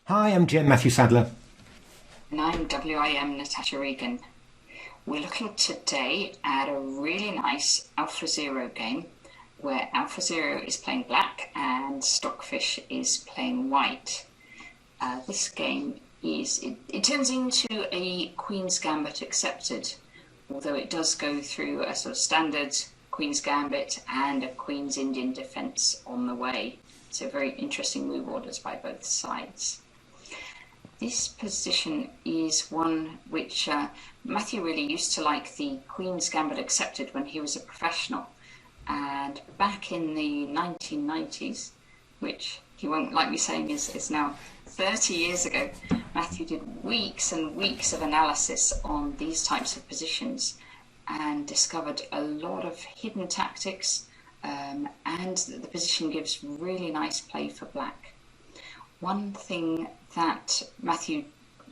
Hi, I'm Matthew Sadler. And I'm WIM Natasha Regan. We're looking today at a really nice AlphaZero game where AlphaZero is playing black and Stockfish is playing white. This game it turns into a Queen's Gambit accepted, although it does go through a sort of standard Queen's Gambit and a Queen's Indian defence on the way. So very interesting move orders by both sides. This position is one which Matthew really used to like the Queen's Gambit accepted when he was a professional. And back in the 1990s, which he won't like me saying is now 30 years ago, Matthew did weeks and weeks of analysis on these types of positions and discovered a lot of hidden tactics, and the position gives really nice play for black. One thing that Matthew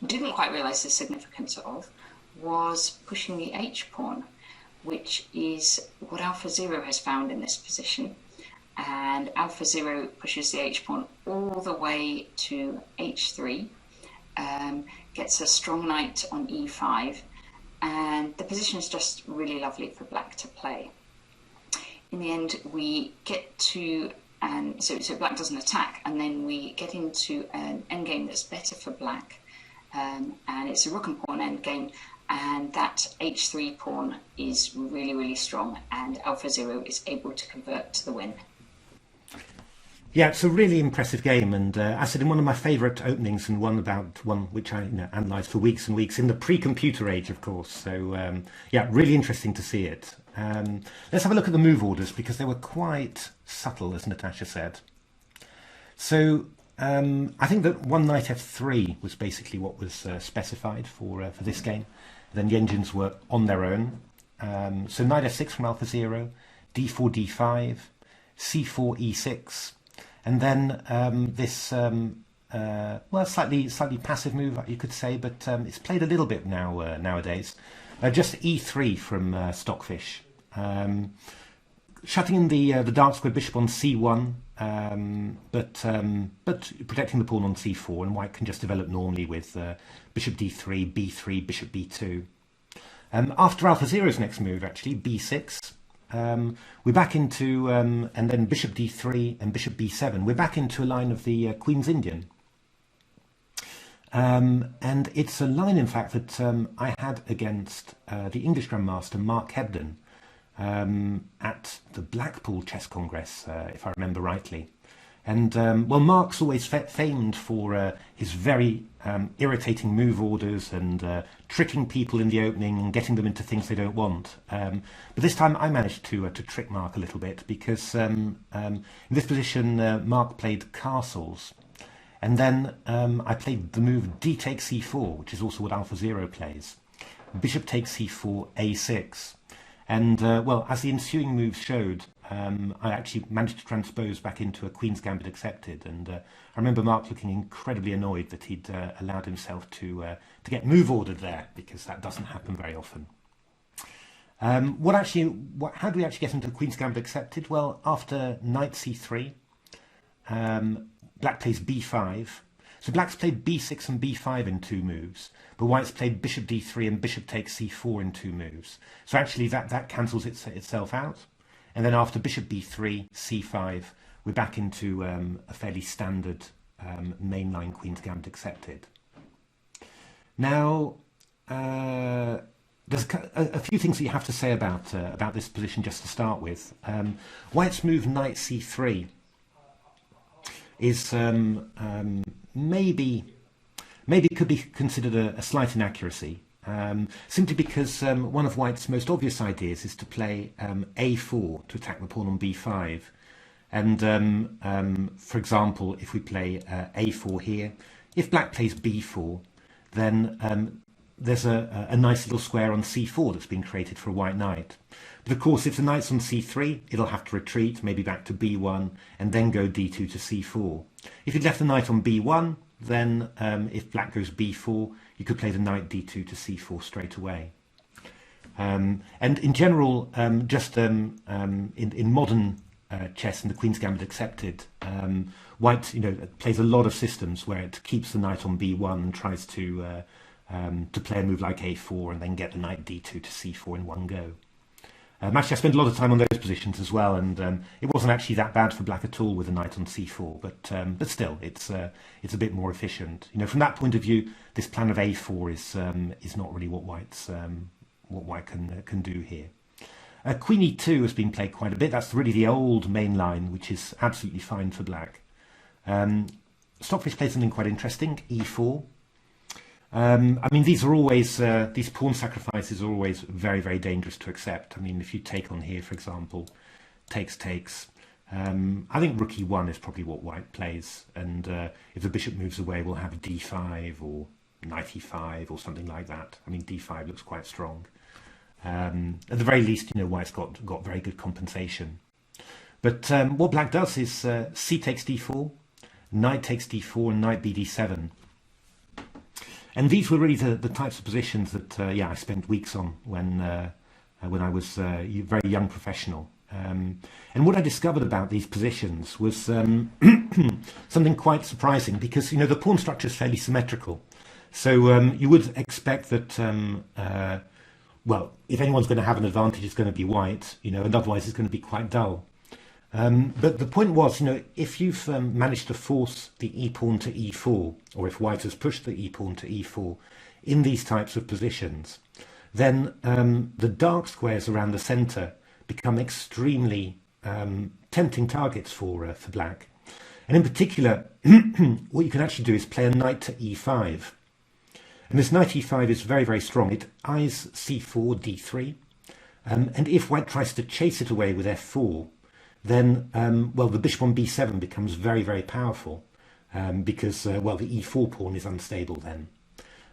didn't quite realise the significance of was pushing the H-pawn, which is what AlphaZero has found in this position. And AlphaZero pushes the H-pawn all the way to H3, gets a strong knight on E5, and the position is just really lovely for black to play. In the end, we get to and so black doesn't attack, and then we get into an endgame that's better for black, and it's a rook and pawn endgame, and that h3 pawn is really, really strong, and AlphaZero is able to convert to the win. Yeah, it's a really impressive game, and I said in one of my favourite openings, and one which I analysed for weeks and weeks in the pre-computer age, of course. So yeah, really interesting to see it. Let's have a look at the move orders because they were quite subtle, as Natasha said. So I think that one knight f3 was basically what was specified for this game. Then the engines were on their own. So knight f6 from AlphaZero, d4 d5, c4 e6, and then this well, slightly passive move, you could say, but it's played a little bit now nowadays. Just e3 from Stockfish, shutting in the dark square bishop on c1, but protecting the pawn on c4, and white can just develop normally with bishop d3, b3, bishop b2. After AlphaZero's next move, actually b6, we're back into and then bishop d3 and bishop b7. We're back into a line of the Queen's Indian. And it's a line, in fact, that I had against the English Grandmaster Mark Hebden at the Blackpool Chess Congress, if I remember rightly. And, well, Mark's always famed for his very irritating move orders and tricking people in the opening and getting them into things they don't want. But this time I managed to trick Mark a little bit because in this position Mark played castles. And then I played the move d takes c4, which is also what AlphaZero plays. Bishop takes c4, a6. And, well, as the ensuing moves showed, I actually managed to transpose back into a Queen's Gambit accepted. And I remember Mark looking incredibly annoyed that he'd allowed himself to get move ordered there, because that doesn't happen very often. How do we actually get into a Queen's Gambit accepted? Well, after knight c3, black plays b5. So black's played b6 and b5 in two moves, but white's played bishop d3 and bishop takes c4 in two moves. So actually that cancels itself out. And then after bishop b3, c5, we're back into a fairly standard mainline Queen's Gambit accepted. Now, there's a few things that you have to say about this position just to start with. White's move knight c3 is maybe could be considered a slight inaccuracy, simply because one of White's most obvious ideas is to play a4 to attack the pawn on b5. And for example, if we play a4 here, if black plays b4, then there's a nice little square on c4 that's been created for a white knight. But of course, if the knight's on c3, it'll have to retreat, maybe back to b1, and then go d2 to c4. If you'd left the knight on b1, then if black goes b4, you could play the knight d2 to c4 straight away. And in general, just in modern chess and the Queen's Gambit accepted, White, plays a lot of systems where it keeps the knight on b1 and tries to play a move like a4 and then get the knight d2 to c4 in one go. Actually, I spent a lot of time on those positions as well, and it wasn't actually that bad for black at all with the knight on c4. But still, it's a bit more efficient. From that point of view, this plan of a4 is not really what White can do here. Queen e2 has been played quite a bit. That's really the old main line, which is absolutely fine for black. Stockfish plays something quite interesting, e4. These are always, these pawn sacrifices are always very, very dangerous to accept. If you take on here, for example, takes, I think rook e1 is probably what White plays. And if the bishop moves away, we'll have d5 or knight e5 or something like that. D5 looks quite strong. At the very least, White's got very good compensation. But what black does is c takes d4, knight takes d4, and knight bd7. And these were really the types of positions that I spent weeks on when I was a very young professional. And what I discovered about these positions was something quite surprising, because the pawn structure is fairly symmetrical. So you would expect that if anyone's going to have an advantage, it's going to be White, and otherwise it's going to be quite dull. But the point was, if you've managed to force the e-pawn to e4, or if White has pushed the e-pawn to e4 in these types of positions, then the dark squares around the centre become extremely tempting targets for black. And in particular, what you can actually do is play a knight to e5. And this knight e5 is very, very strong. It eyes c4, d3. And if White tries to chase it away with f4, then, the bishop on b7 becomes very, very powerful because, the e4 pawn is unstable then.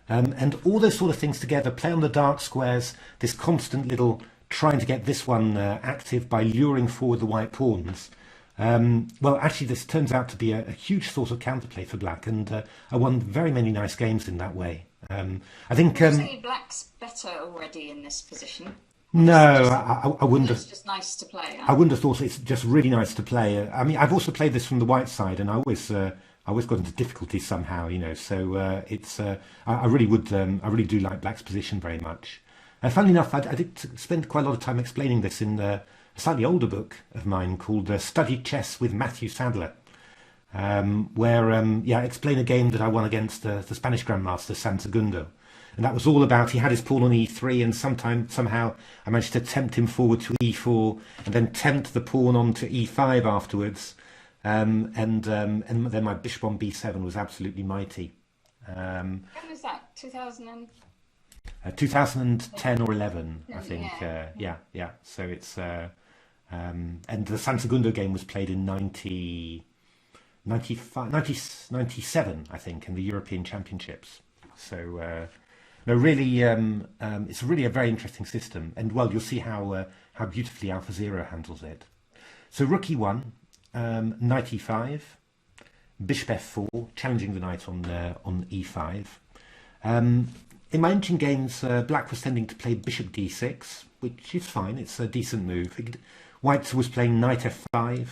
And all those sort of things together, play on the dark squares, this constant little trying to get this one active by luring forward the white pawns. Actually, this turns out to be a huge source of counterplay for black, and I won very many nice games in that way. I think... Would you say black's better already in this position? No, I wouldn't have. It's just nice to play. I wouldn't have thought it's just really nice to play. I've also played this from the white side, and I always got into difficulties somehow, So it's I really would. I really do like black's position very much. Funnily enough, I did spend quite a lot of time explaining this in a slightly older book of mine called Studied Chess with Matthew Sadler, where I explain a game that I won against the Spanish Grandmaster San Segundo. And that was all about, he had his pawn on e3, and somehow I managed to tempt him forward to e4, and then tempt the pawn on to e5 afterwards. And then my bishop on b7 was absolutely mighty. When was that? 2010 or 11, I think. Yeah. So it's... and the San Segundo game was played in 97, I think, in the European Championships. So... No, really, it's really a very interesting system, and you'll see how beautifully AlphaZero handles it. So rook e1, knight e5, bishop f4, challenging the knight on e5. In my ancient games, black was tending to play bishop d6, which is fine. It's a decent move. White was playing knight f5,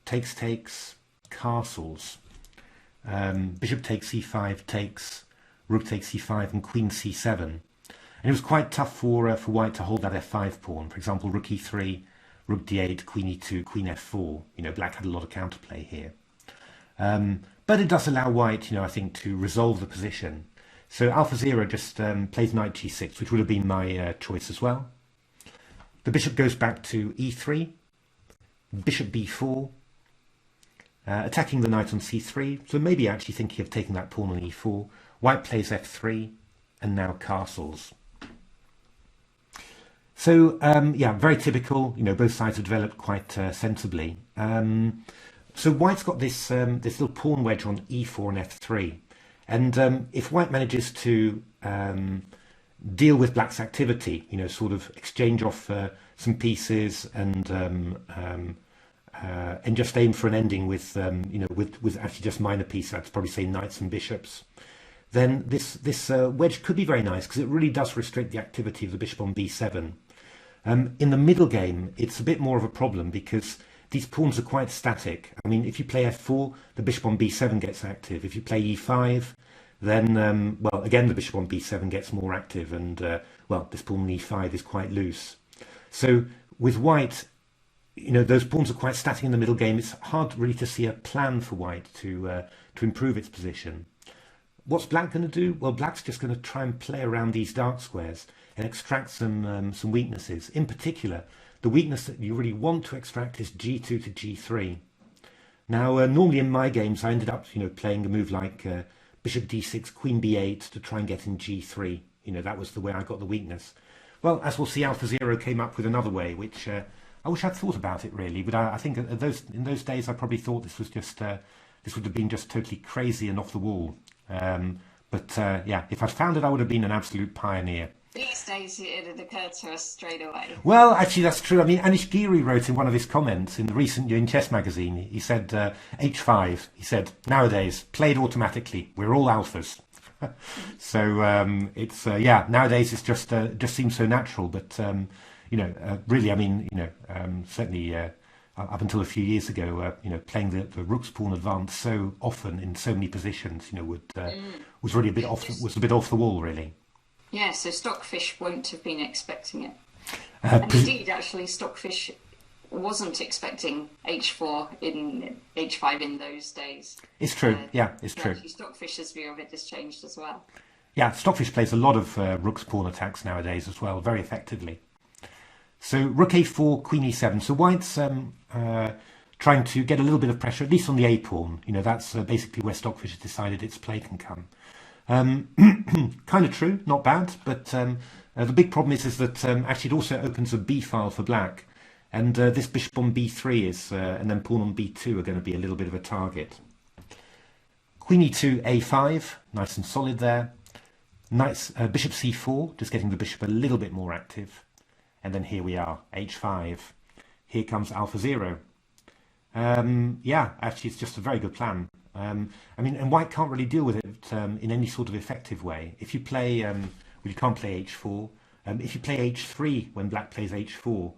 takes, castles. Bishop takes e5, takes. Rook takes c5 and queen c7, and it was quite tough for White to hold that f5 pawn. For example, rook e3, rook d8, queen e2, queen f4. Black had a lot of counterplay here, but it does allow White, I think, to resolve the position. So AlphaZero just plays knight g6, which would have been my choice as well. The bishop goes back to e3, bishop b4, attacking the knight on c3. So maybe actually thinking of taking that pawn on e4. White plays f3, and now castles. So, very typical. Both sides have developed quite sensibly. So White's got this little pawn wedge on e4 and f3. And if White manages to deal with black's activity, sort of exchange off some pieces and just aim for an ending with, with actually just minor pieces, I'd probably say knights and bishops, then this wedge could be very nice, because it really does restrict the activity of the bishop on b7. In the middle game, it's a bit more of a problem, because these pawns are quite static. I mean, if you play f4, the bishop on b7 gets active. If you play e5, then, well, again, the bishop on b7 gets more active, and, well, this pawn on e5 is quite loose. So with white, you know, those pawns are quite static in the middle game. It's hard really to see a plan for white to improve its position. What's black going to do? Well, black's just going to try and play around these dark squares and extract some weaknesses. In particular, the weakness that you really want to extract is g2 to g3. Now, normally in my games, I ended up, you know, playing a move like bishop d6, queen b8 to try and get in g3. You know, that was the way I got the weakness. Well, as we'll see, AlphaZero came up with another way, which I wish I'd thought about it really. But I think in those days, I probably thought this was just this would have been just totally crazy and off the wall. Yeah, if I'd found it, I would have been an absolute pioneer. These days, it had occurred to us straight away. Well, actually, that's true. I mean, Anish Giri wrote in one of his comments in the recent in Chess magazine, he said, H5, he said, nowadays, played automatically, we're all alphas. So it's, yeah, nowadays it's just seems so natural. But, you know, really, I mean, you know, certainly up until a few years ago, you know, playing the rook's pawn advance so often in so many positions, you know, was really a bit off the wall, really. Yeah, so Stockfish won't have been expecting it. And indeed, actually, Stockfish wasn't expecting h4 in h5 in those days. It's true, yeah, it's true. Actually, Stockfish's view of it has changed as well. Yeah, Stockfish plays a lot of rook's pawn attacks nowadays as well, very effectively. So rook a4, queen e7. So white's trying to get a little bit of pressure, at least on the a pawn. You know, that's basically where Stockfish has decided its play can come. Kind of true, not bad, but the big problem is that actually it also opens a b file for black, and this bishop on b3 is, and then pawn on b2 are going to be a little bit of a target. Queen e2, a5, nice and solid there. Nice bishop c4, just getting the bishop a little bit more active, and then here we are, h5. Here comes AlphaZero. Yeah, actually, it's just a very good plan. I mean, and white can't really deal with it in any sort of effective way. If you play, well, you can't play h4. If you play h3 when black plays h4,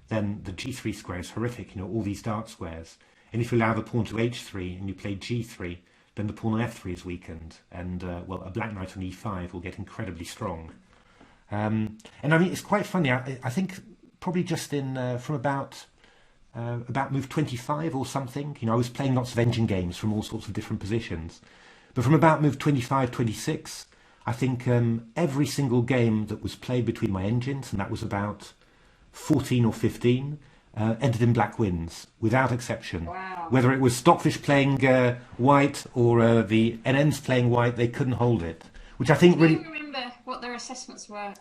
then the g3 square is horrific, you know, all these dark squares. And if you allow the pawn to h3 and you play g3, then the pawn on f3 is weakened. And, well, a black knight on e5 will get incredibly strong. And I mean, it's quite funny. I think probably just in from about move 25 or something. You know, I was playing lots of engine games from all sorts of different positions. But from about move 25, 26, I think every single game that was played between my engines, and that was about 14 or 15, ended in black wins, without exception. Wow. Whether it was Stockfish playing white or the NNs playing white, they couldn't hold it. Which I think really... Do you remember what their assessments were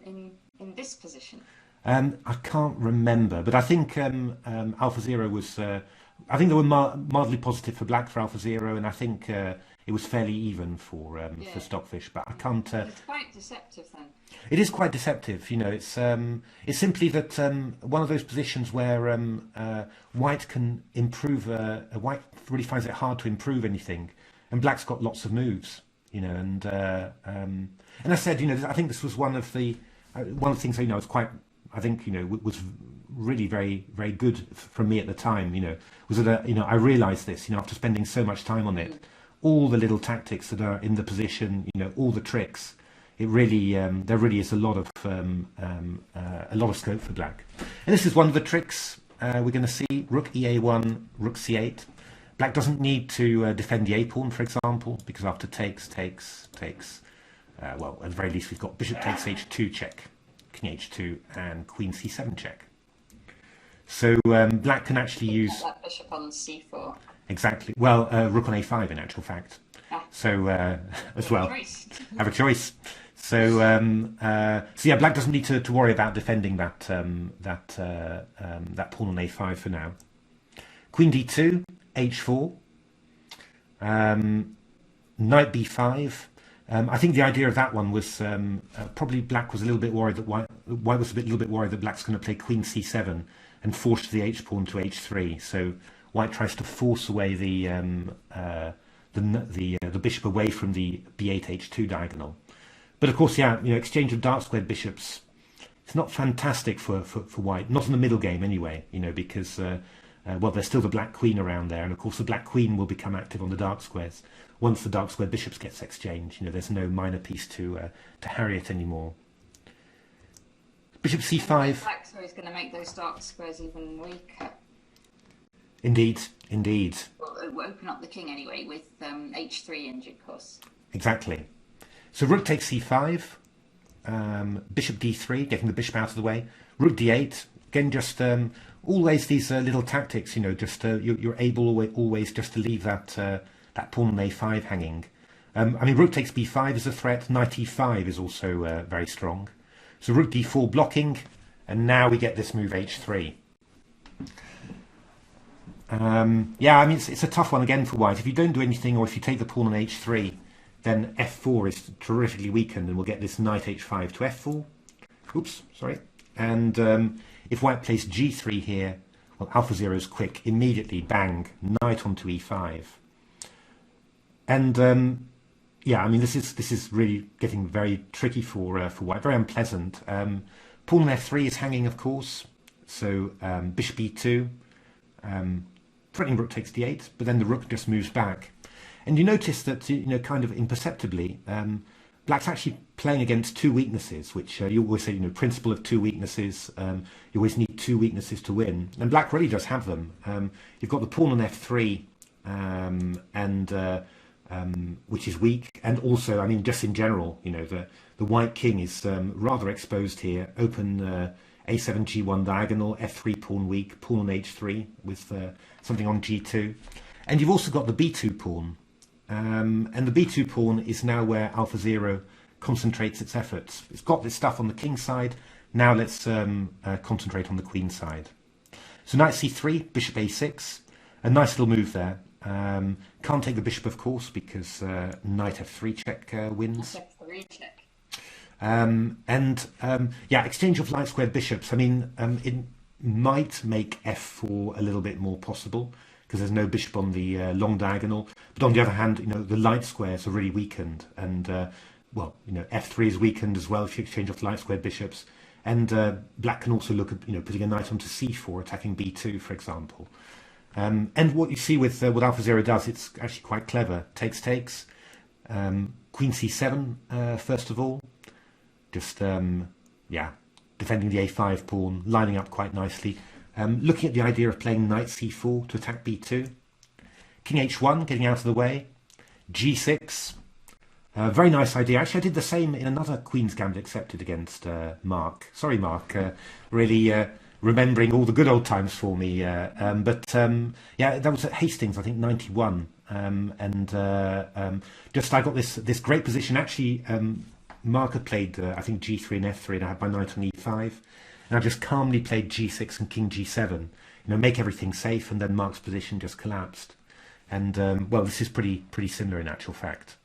in this position? I can't remember, but I think AlphaZero was. I think they were mildly positive for black for AlphaZero, and I think it was fairly even for Stockfish. But I can't. It's quite deceptive then. It is quite deceptive, you know. It's simply that one of those positions where white can improve. White really finds it hard to improve anything, and black's got lots of moves, you know. And I said, you know, I think this was one of the things, you know, it's quite. I think, you know, was really very, very good for me at the time, you know, was that, you know, I realised this, you know, after spending so much time on it, all the little tactics that are in the position, you know, all the tricks, it really, there really is a lot of scope for black. And this is one of the tricks we're going to see, rook ea1, rook c8. Black doesn't need to defend the a-pawn, for example, because after takes, well, at the very least, we've got bishop takes h2 check. King h2 and queen c7 check. So black can actually use that bishop on c4. Exactly. Well, rook on a5 in actual fact. So as well, have a choice. So so yeah, black doesn't need to worry about defending that that pawn on a5 for now. Queen d2, h4, knight b5. I think the idea of that one was probably black was a little bit worried that white was a little bit worried that black's going to play queen c7 and force the h pawn to h3. So white tries to force away the bishop away from the b8 h2 diagonal. But of course, yeah, you know, exchange of dark squared bishops. It's not fantastic for white, not in the middle game anyway. You know, because well, there's still the black queen around there, and of course the black queen will become active on the dark squares once the dark square bishops gets exchanged. You know, there's no minor piece to harry it anymore. Bishop c5. Black so is going to make those dark squares even weaker. Indeed, indeed. Well, it will open up the king anyway with h3 in due course. Exactly. So rook takes c5, bishop d3, getting the bishop out of the way. Rook d8. Again, just always these little tactics. You know, just you're able always just to leave that that pawn on a5 hanging. I mean, rook takes b5 is a threat. Knight e5 is also very strong. So rook d4 blocking, and now we get this move h3. Yeah, I mean, it's a tough one again for white. If you don't do anything, or if you take the pawn on h3, then f4 is terrifically weakened, and we'll get this knight h5 to f4. Oops, sorry. And if white plays g3 here, well, AlphaZero's quick. Immediately, bang, knight onto e5. And yeah, I mean, this is really getting very tricky for white, very unpleasant. Pawn on f3 is hanging, of course. So bishop e2. Threatening rook takes d8, but then the rook just moves back. And you notice that, you know, kind of imperceptibly, black's actually playing against two weaknesses, which you always say, you know, principle of two weaknesses. You always need two weaknesses to win. And black really does have them. You've got the pawn on f3, which is weak. And also, I mean, just in general, you know, the white king is rather exposed here. Open a7 g1 diagonal, f3 pawn weak, pawn on h3 with something on g2. And you've also got the b2 pawn. And the b2 pawn is now where AlphaZero concentrates its efforts. It's got this stuff on the king side. Now let's concentrate on the queen side. So knight c3, bishop a6. A nice little move there. Can't take the bishop, of course, because knight f3 check wins. F3 check. Yeah, exchange of light squared bishops. I mean, it might make f4 a little bit more possible because there's no bishop on the long diagonal. But on the other hand, you know, the light squares are really weakened, and well, you know, f3 is weakened as well if you exchange off light squared bishops. And black can also look at, you know, putting a knight onto c4, attacking b2, for example. And what you see with what AlphaZero does, it's actually quite clever. Takes. Queen c7 first of all. Just, yeah, defending the a5 pawn, lining up quite nicely. Looking at the idea of playing knight c4 to attack b2. King h1, getting out of the way. g6. Very nice idea. Actually, I did the same in another Queen's Gambit accepted against Mark. Sorry, Mark. Really remembering all the good old times for me. Yeah, that was at Hastings, I think, 91. Just I got this great position. Actually, Mark had played, I think, g3 and f3, and I had my knight on e5. And I just calmly played g6 and king g7. You know, make everything safe, and then Mark's position just collapsed. And, well, this is pretty similar in actual fact.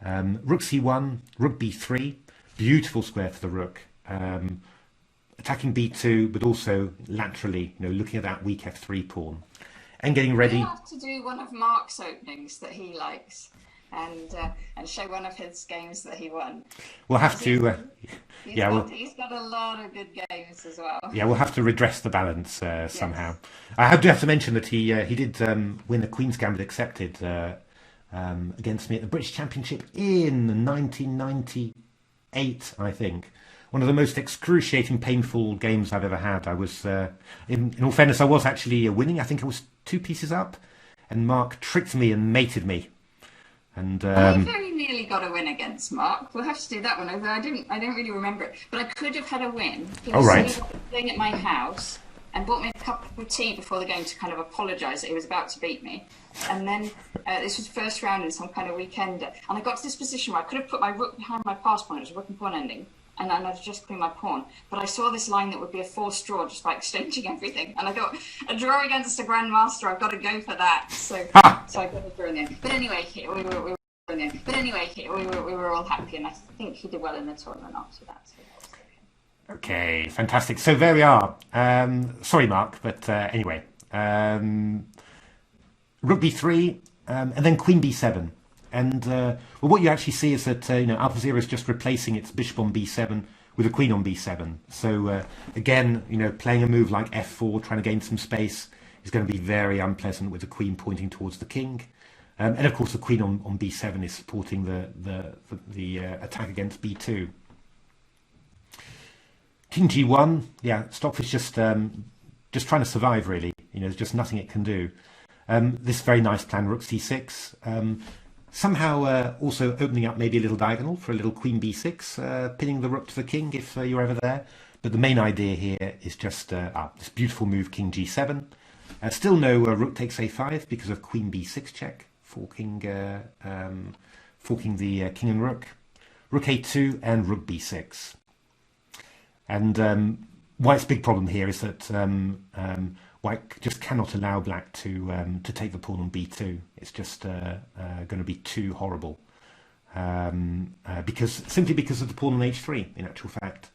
Rook c1, rook b3. Beautiful square for the rook. Attacking b2, but also laterally, you know, looking at that weak f3 pawn. And getting ready. You have to do one of Mark's openings that he likes. And show one of his games that he won. We'll have to. He's got a lot of good games as well. Yeah, we'll have to redress the balance somehow. I do have to mention that he did win the Queen's Gambit accepted against me at the British Championship in 1998, I think. One of the most excruciating, painful games I've ever had. I was, in all fairness, I was actually winning. I think I was 2 pieces up, and Mark tricked me and mated me. And I very nearly got a win against Mark. We'll have to do that one, although I don't really remember it. But I could have had a win. He was playing at my house and bought me a cup of tea before the game to kind of apologise that he was about to beat me. And then this was first round in some kind of weekender. And I got to this position where I could have put my rook behind my pass pawn. It was a rook and pawn ending. And then I'd just clean my pawn. But I saw this line that would be a forced draw just by exchanging everything. And I thought, a draw against a grandmaster, I've got to go for that. So I got a draw in the end. But anyway, we were all happy, and I think he did well in the tournament after that. So okay, fantastic. So there we are. Sorry, Mark, but anyway. Rook b3, and then queen b7. And well, what you actually see is that you know, AlphaZero is just replacing its bishop on b7 with a queen on b7. So again, you know, playing a move like f4, trying to gain some space. is going to be very unpleasant with the queen pointing towards the king. And of course the queen on b7 is supporting the attack against b2. King g1, yeah, Stockfish just trying to survive really. There's just nothing it can do. This very nice plan, rook c6, somehow also opening up maybe a little diagonal for a little queen b6, pinning the rook to the king if you're ever there. But the main idea here is just this beautiful move, king g7. Still no rook takes a5 because of queen b6 check, forking the king and rook. Rook a2 and rook b6. And White's big problem here is that White just cannot allow Black to take the pawn on b2. It's just going to be too horrible, simply because of the pawn on h3. In actual fact,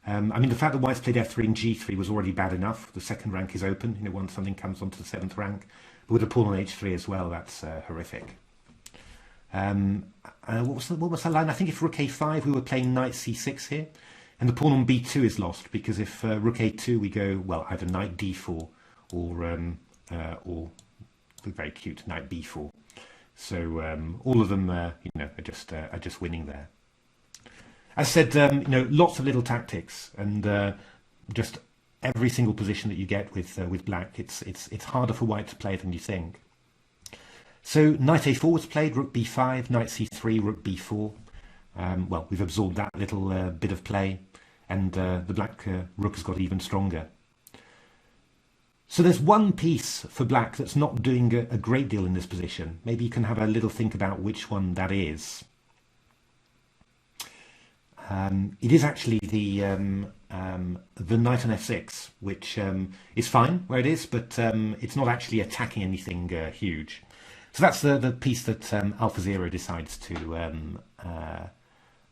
I mean, the fact that White's played f3 and g3 was already bad enough. The second rank is open. Once something comes onto the seventh rank, but with a pawn on h3 as well, that's horrific. What was the line? I think if rook a5, we were playing knight c6 here. And the pawn on b2 is lost because if rook a2, we go, well, either knight d4 or the very cute knight b4. So all of them, are just winning there. As I said, lots of little tactics, and just every single position that you get with Black, it's harder for White to play than you think. So knight a4 was played, rook b5, knight c3, rook b4. Well, we've absorbed that little bit of play, and the Black rook has got even stronger. So there's one piece for Black that's not doing a great deal in this position. Maybe you can have a little think about which one that is. It is actually the knight on f6, which is fine where it is, but it's not actually attacking anything huge. So that's the piece that AlphaZero decides to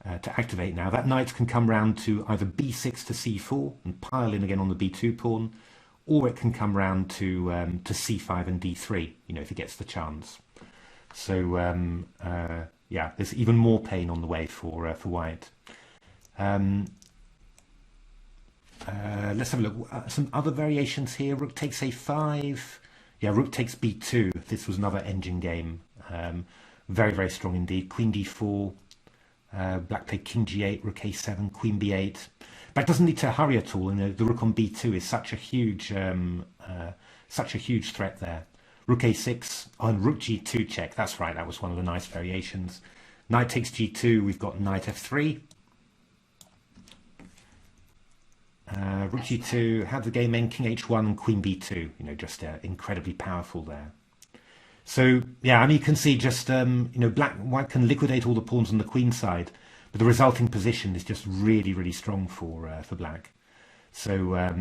activate now. That knight can come round to either b6 to c4 and pile in again on the b2 pawn, or it can come round to c5 and d3, if it gets the chance. So yeah, there's even more pain on the way for White. Let's have a look. Some other variations here. Rook takes a5. Yeah, rook takes b2. This was another engine game. Very, very strong indeed. Queen d4. Black played king g8, rook a7, queen b8. Black doesn't need to hurry at all. The rook on b2 is such a huge threat there. Rook a6 on rook g2 check. That's right. That was one of the nice variations. Knight takes g2. We've got knight f3. Rook g2, how the game end, king h1 and queen b2, just incredibly powerful there. So yeah, I mean, you can see just White can liquidate all the pawns on the queen side, but the resulting position is just really, really strong for Black. So I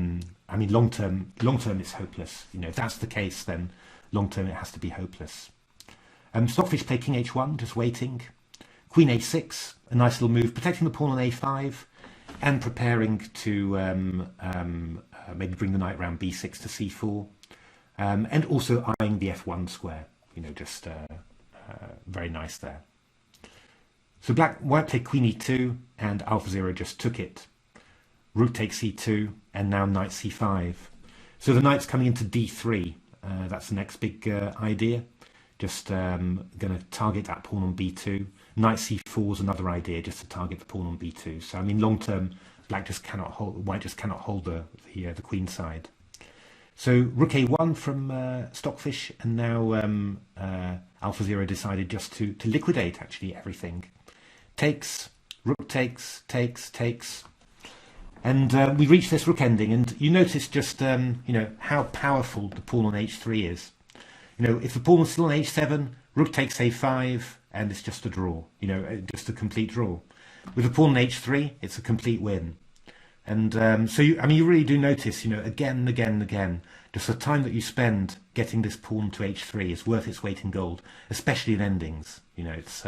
mean, long term it's hopeless. If that's the case, then long term it has to be hopeless. Stockfish played king h1, just waiting. Queen a6, a nice little move, protecting the pawn on a5. And preparing to maybe bring the knight round b6 to c4, and also eyeing the f1 square. Just very nice there. So White played queen e2, and AlphaZero just took it. Rook takes c2, and now knight c5. So the knight's coming into d3. That's the next big idea. Just going to target that pawn on b2. Knight c4 is another idea, just to target the pawn on b2. So I mean, long term, White just cannot hold the queen side. So rook a1 from Stockfish, and now AlphaZero decided just to liquidate actually everything. Takes, rook takes, and we reach this rook ending, and you notice just how powerful the pawn on h3 is. If the pawn was still on h7, rook takes a5, and it's just a draw, just a complete draw. With the pawn on h3, it's a complete win. And so, you really do notice, again and again, just the time that you spend getting this pawn to h3 is worth its weight in gold, especially in endings. It's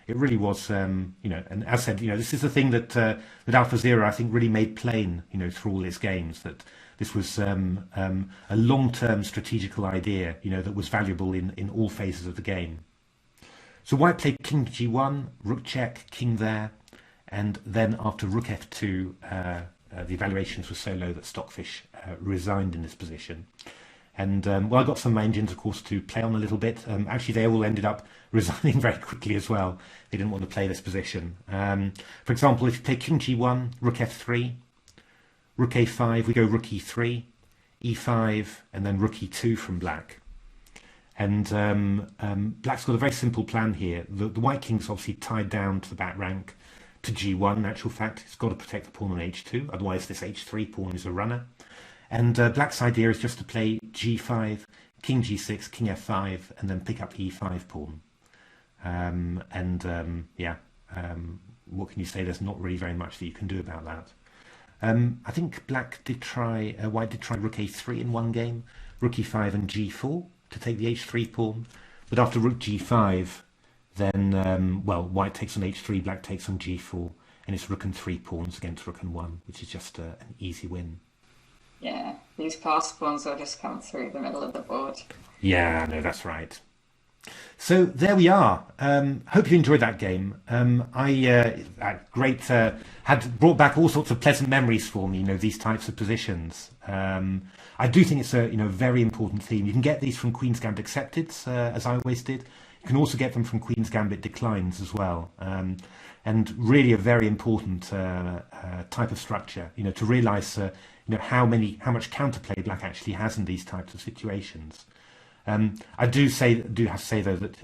it really was, and as I said, this is the thing that AlphaZero, I think, really made plain, through all its games, that this was a long-term strategical idea, that was valuable in all phases of the game. So White played king g1, rook check, king there, and then after rook f2, the evaluations were so low that Stockfish resigned in this position. And well, I got some of my engines, of course, to play on a little bit. Actually, they all ended up resigning very quickly as well. They didn't want to play this position. For example, if you play King G1, Rook F3, Rook A5, we go Rook E3, E5, and then Rook E2 from black. And black's got a very simple plan here. The white king's obviously tied down to the back rank to G1, in actual fact. It's got to protect the pawn on H2, otherwise this H3 pawn is a runner. And black's idea is just to play G5, King G6, King F5, and then pick up the E5 pawn. What can you say? There's not really very much that you can do about that. I think white did try Rook A3 in one game, Rook E5 and G4 to take the H3 pawn. But after Rook G5, then, white takes on H3, black takes on G4, and it's Rook and 3 pawns against Rook and 1, which is just an easy win. Yeah, these pass pawns will just come through the middle of the board. Yeah, no, that's right. So there we are. Hope you enjoyed that game. Had brought back all sorts of pleasant memories for me. These types of positions. I do think it's a very important theme. You can get these from Queen's Gambit Accepted, as I always did. You can also get them from Queen's Gambit Declines as well. And really a very important type of structure. To realise how much counterplay black actually has in these types of situations. I do have to say though that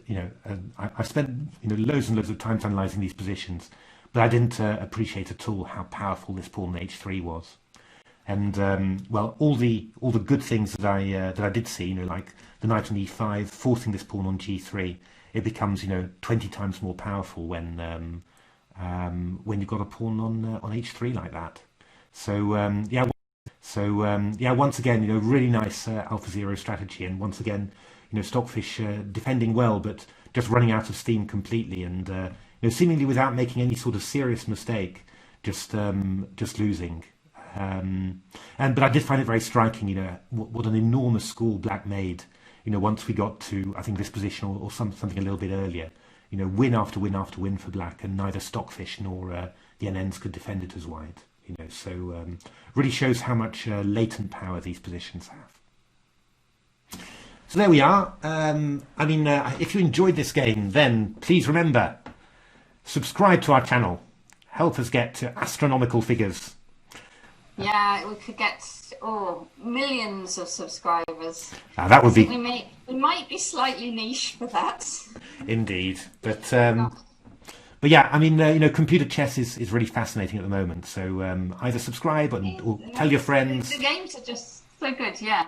I've spent loads and loads of time analysing these positions, but I didn't appreciate at all how powerful this pawn on H3 was. And all the good things that I did see, like the knight on E5 forcing this pawn on G3, it becomes 20 times more powerful when you've got a pawn on H3 like that. So once again, really nice AlphaZero strategy, and once again, Stockfish defending well, but just running out of steam completely, and seemingly without making any sort of serious mistake, just losing. But I did find it very striking, what an enormous score black made, once we got to, I think, this position or something a little bit earlier. Win after win after win for black, and neither Stockfish nor the NNs could defend it as white. So really shows how much latent power these positions have. So there we are. If you enjoyed this game, then please remember, subscribe to our channel. Help us get to astronomical figures. Yeah, we could get millions of subscribers. That would be. We might be slightly niche for that. Indeed, but yeah, computer chess is really fascinating at the moment. So either subscribe or tell your friends. The games are just so good, yeah.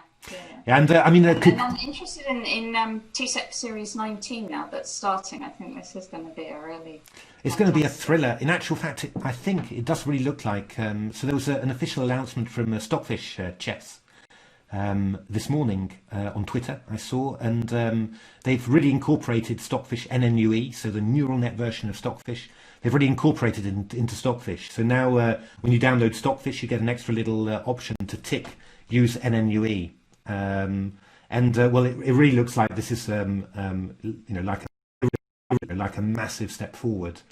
And I'm interested in T-Sec Series 19 now that's starting. I think this is going to be a really... It's going to be a thriller. In actual fact, I think it does really look like... so there was an official announcement from Stockfish Chess this morning on Twitter, I saw, and they've really incorporated Stockfish NNUE, so the neural net version of Stockfish. They've really incorporated it into Stockfish. So now when you download Stockfish, you get an extra little option to tick use NNUE. It really looks like this is like a massive step forward.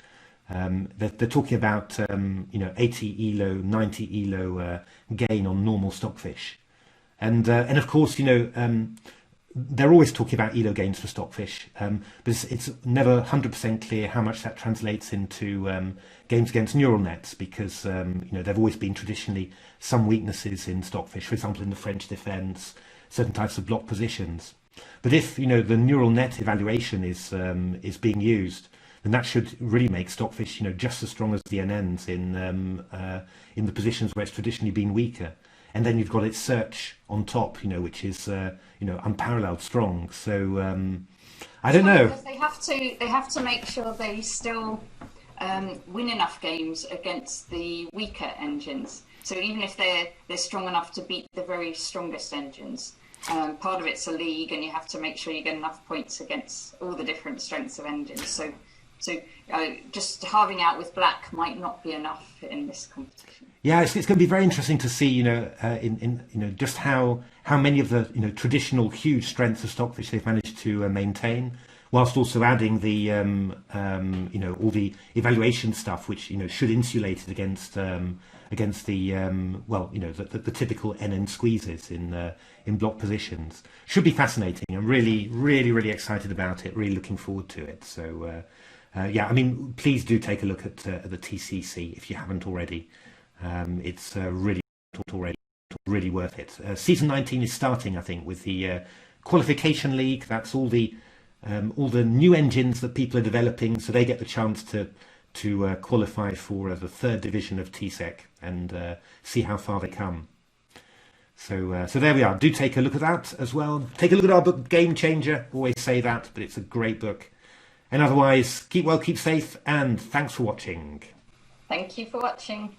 They're talking about 80 ELO, 90 ELO gain on normal Stockfish, and of course they're always talking about ELO gains for Stockfish, but it's never 100% clear how much that translates into games against neural nets, because there've always been traditionally some weaknesses in Stockfish, for example in the French defence, certain types of block positions. But if the neural net evaluation is being used, then that should really make Stockfish just as strong as the NNs in the positions where it's traditionally been weaker. And then you've got its search on top, which is unparalleled strong. So I don't know. They have to make sure they still win enough games against the weaker engines. So even if they're strong enough to beat the very strongest engines, part of it's a league, and you have to make sure you get enough points against all the different strengths of engines. So just halving out with black might not be enough in this competition. Yeah, it's going to be very interesting to see, just how many of the traditional huge strengths of Stockfish they've managed to maintain, whilst also adding the all the evaluation stuff, which should insulate it against against the well, you know, the typical NN squeezes in block positions. Should be fascinating. I'm really excited about it. Really looking forward to it. So yeah, I mean, please do take a look at the TCC if you haven't already. It's really worth it. Season 19 is starting, I think, with the qualification league. That's all the new engines that people are developing, so they get the chance to qualify for the third division of TSEC and see how far they come. So there we are. Do take a look at that as well. Take a look at our book, Game Changer. Always say that, but it's a great book. And otherwise, keep well, keep safe, and thanks for watching. Thank you for watching.